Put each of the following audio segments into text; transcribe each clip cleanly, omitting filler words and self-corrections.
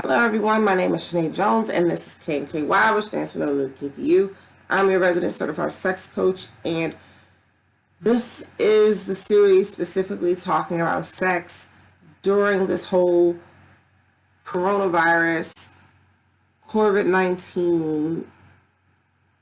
Hello everyone, my name is Shani Jones and this is kinky, which stands for No New Kinky You. I'm your resident certified sex coach, and this is the series specifically talking about sex during this whole coronavirus COVID-19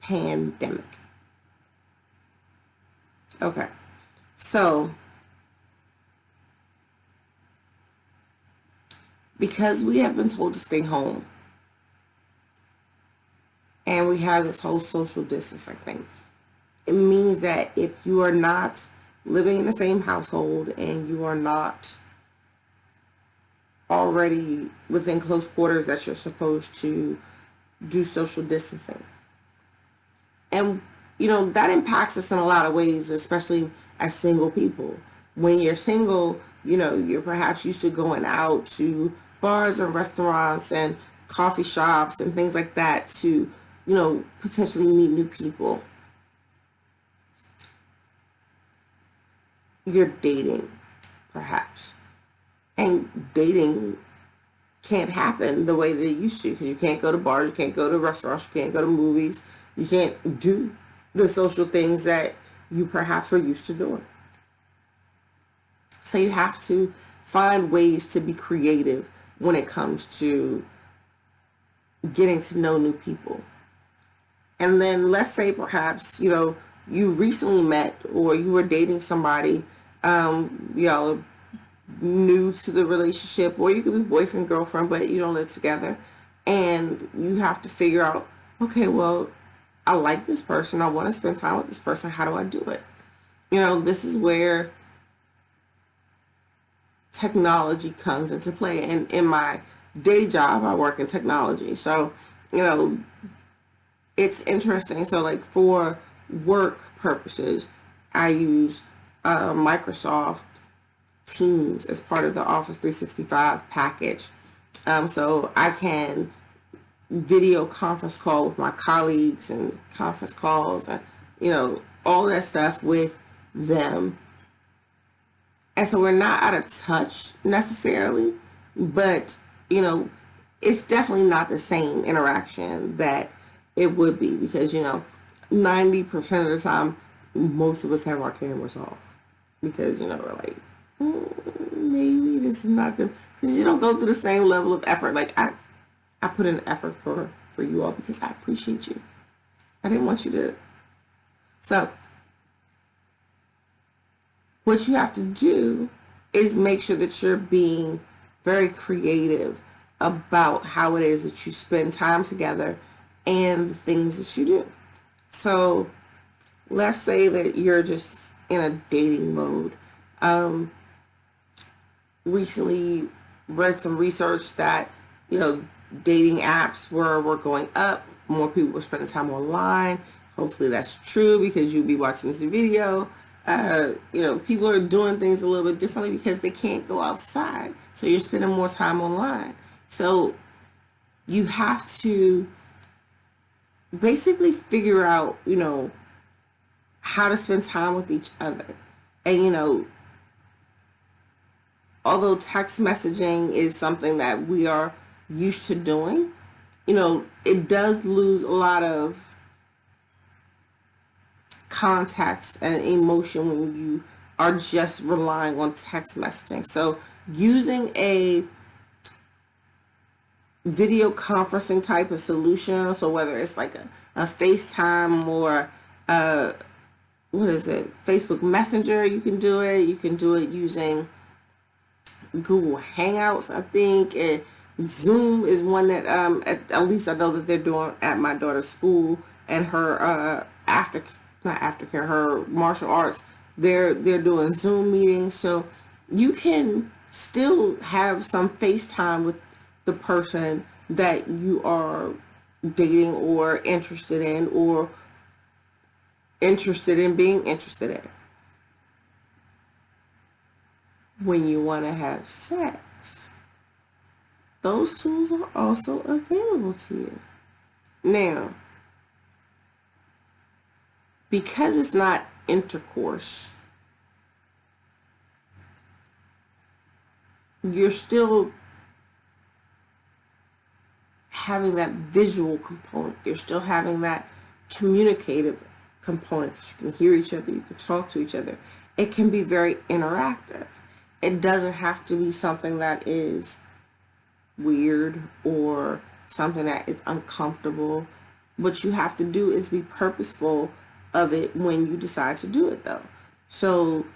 pandemic. Okay, so because we have been told to stay home and we have this whole social distancing thing, it means that if you are not living in the same household and you are not already within close quarters, that you're supposed to do social distancing. And that impacts us in a lot of ways, especially as single people. When you're single, you're perhaps used to going out to bars and restaurants and coffee shops and things like that to, potentially meet new people. You're dating, perhaps. And dating can't happen the way that it used to, because you can't go to bars, you can't go to restaurants, you can't go to movies, you can't do the social things that you perhaps were used to doing. So you have to find ways to be creative when it comes to getting to know new people. And then let's say perhaps, you recently met or you were dating somebody, y'all are new to the relationship, or you could be boyfriend, girlfriend, but you don't live together. And you have to figure out, okay, well, I like this person, I want to spend time with this person, how do I do it? This is where technology comes into play. And in my day job, I work in technology. So, it's interesting. So like for work purposes, I use Microsoft Teams as part of the Office 365 package. So I can video conference call with my colleagues and conference calls and, all that stuff with them. And so we're not out of touch necessarily, but, it's definitely not the same interaction that it would be, because, 90% of the time, most of us have our cameras off because, we're like, maybe this is not the, because you don't go through the same level of effort. Like I put in effort for you all because I appreciate you. I didn't want you to. So what you have to do is make sure that you're being very creative about how it is that you spend time together and the things that you do. So let's say that you're just in a dating mode. Recently read some research that, dating apps were going up. More people were spending time online. Hopefully that's true, because you'll be watching this video. People are doing things a little bit differently because they can't go outside. So you're spending more time online. So you have to basically figure out, how to spend time with each other. And, although text messaging is something that we are used to doing, it does lose a lot of context and emotion when you are just relying on text messaging. So using a video conferencing type of solution, so whether it's like a FaceTime or Facebook Messenger, you can do it. You can do it using Google Hangouts, I think. And Zoom is one that at least I know that they're doing at my daughter's school, and her her martial arts, they're doing Zoom meetings. So you can still have some FaceTime with the person that you are dating or interested in, or interested in being interested in. When you want to have sex, those tools are also available to you. Now, because it's not intercourse, you're still having that visual component. You're still having that communicative component, because you can hear each other, you can talk to each other. It can be very interactive. It doesn't have to be something that is weird or something that is uncomfortable. What you have to do is be purposeful of it when you decide to do it, though. So,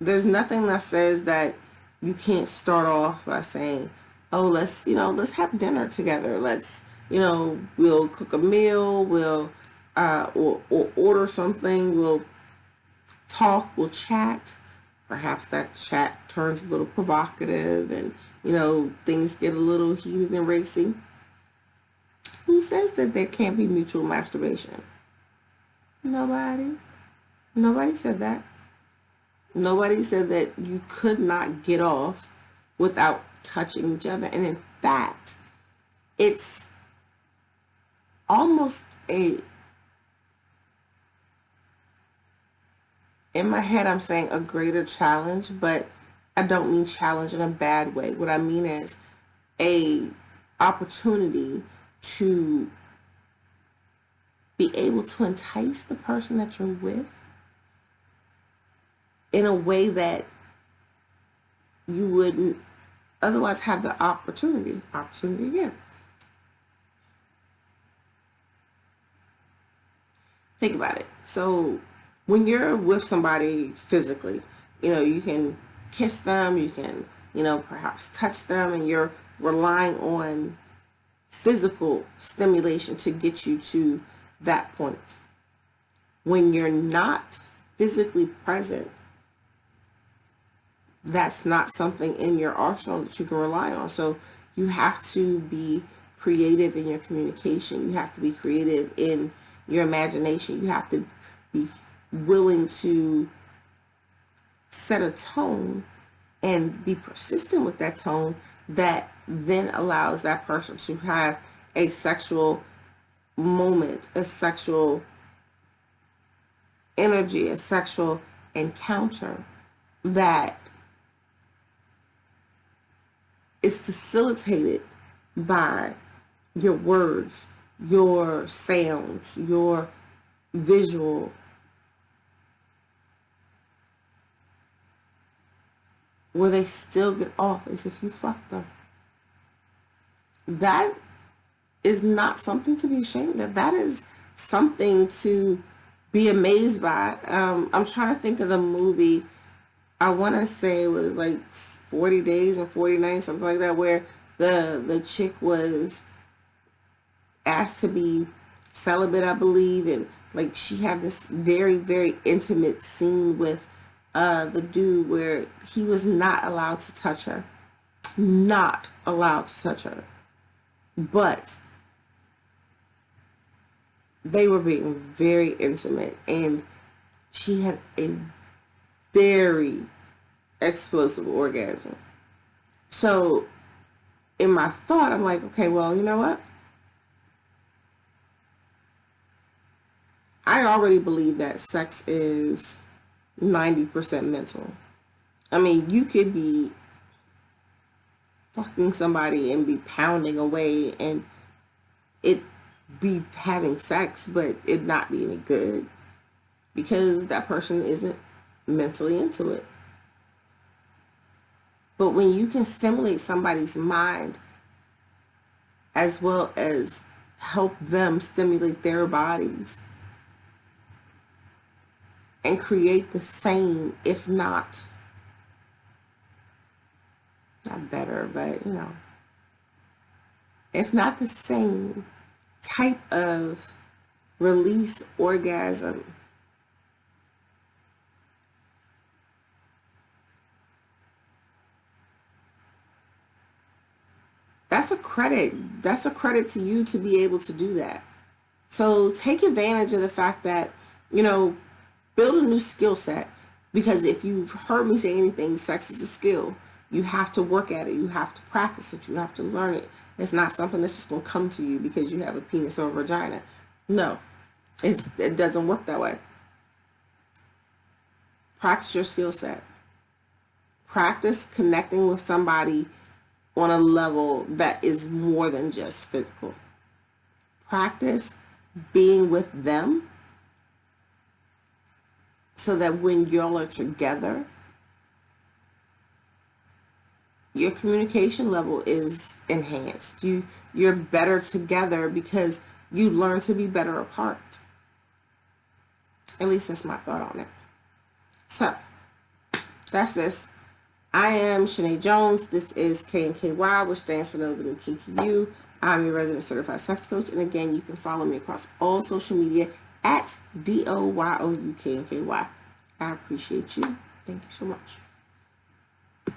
there's nothing that says that you can't start off by saying, oh, let's have dinner together. Let's, we'll cook a meal, we'll, or order something, we'll talk, we'll chat. Perhaps that chat turns a little provocative and, things get a little heated and racy. Who says that there can't be mutual masturbation? Nobody. Nobody said that. Nobody said that you could not get off without touching each other. And in fact, it's almost in my head I'm saying a greater challenge, but I don't mean challenge in a bad way. What I mean is a opportunity to be able to entice the person that you're with in a way that you wouldn't otherwise have the opportunity again. Think about it. So when you're with somebody physically, you can kiss them, you can, perhaps touch them, and you're relying on physical stimulation to get you to that point. When you're not physically present, that's not something in your arsenal that you can rely on. So you have to be creative in your communication. You have to be creative in your imagination. You have to be willing to set a tone and be persistent with that tone that then allows that person to have a sexual moment, a sexual energy, a sexual encounter that is facilitated by your words, your sounds, your visual. Where they still get off as if you fucked them. That is not something to be ashamed of. That is something to be amazed by. I'm trying to think of the movie. I want to say it was like 40 Days and 40 Nights, something like that, where the chick was asked to be celibate, I believe, and like she had this very, very intimate scene with the dude where he was not allowed to touch her. Not allowed to touch her. But they were being very intimate, and she had a very explosive orgasm. So in my thought, I'm like, okay, well, you know what? I already believe that sex is 90% mental. I mean, you could be fucking somebody and be pounding away and it be having sex, but it not be any good because that person isn't mentally into it. But when you can stimulate somebody's mind as well as help them stimulate their bodies and create the same, if not better, but if not the same type of release orgasm, that's a credit. That's a credit to you to be able to do that. So take advantage of the fact that, build a new skill set, because if you've heard me say anything, sex is a skill. You have to work at it. You have to practice it. You have to learn it. It's not something that's just going to come to you because you have a penis or a vagina. No, it doesn't work that way. Practice your skill set. Practice connecting with somebody on a level that is more than just physical. Practice being with them so that when y'all are together, your communication level is enhanced. You're better together because you learn to be better apart. At least that's my thought on it. So that's this. I am Shani Jones. This is KNKY, which stands for Know the New Kinky You. I'm your resident certified sex coach. And again, you can follow me across all social media at DOYOUKNKY. I appreciate you. Thank you so much.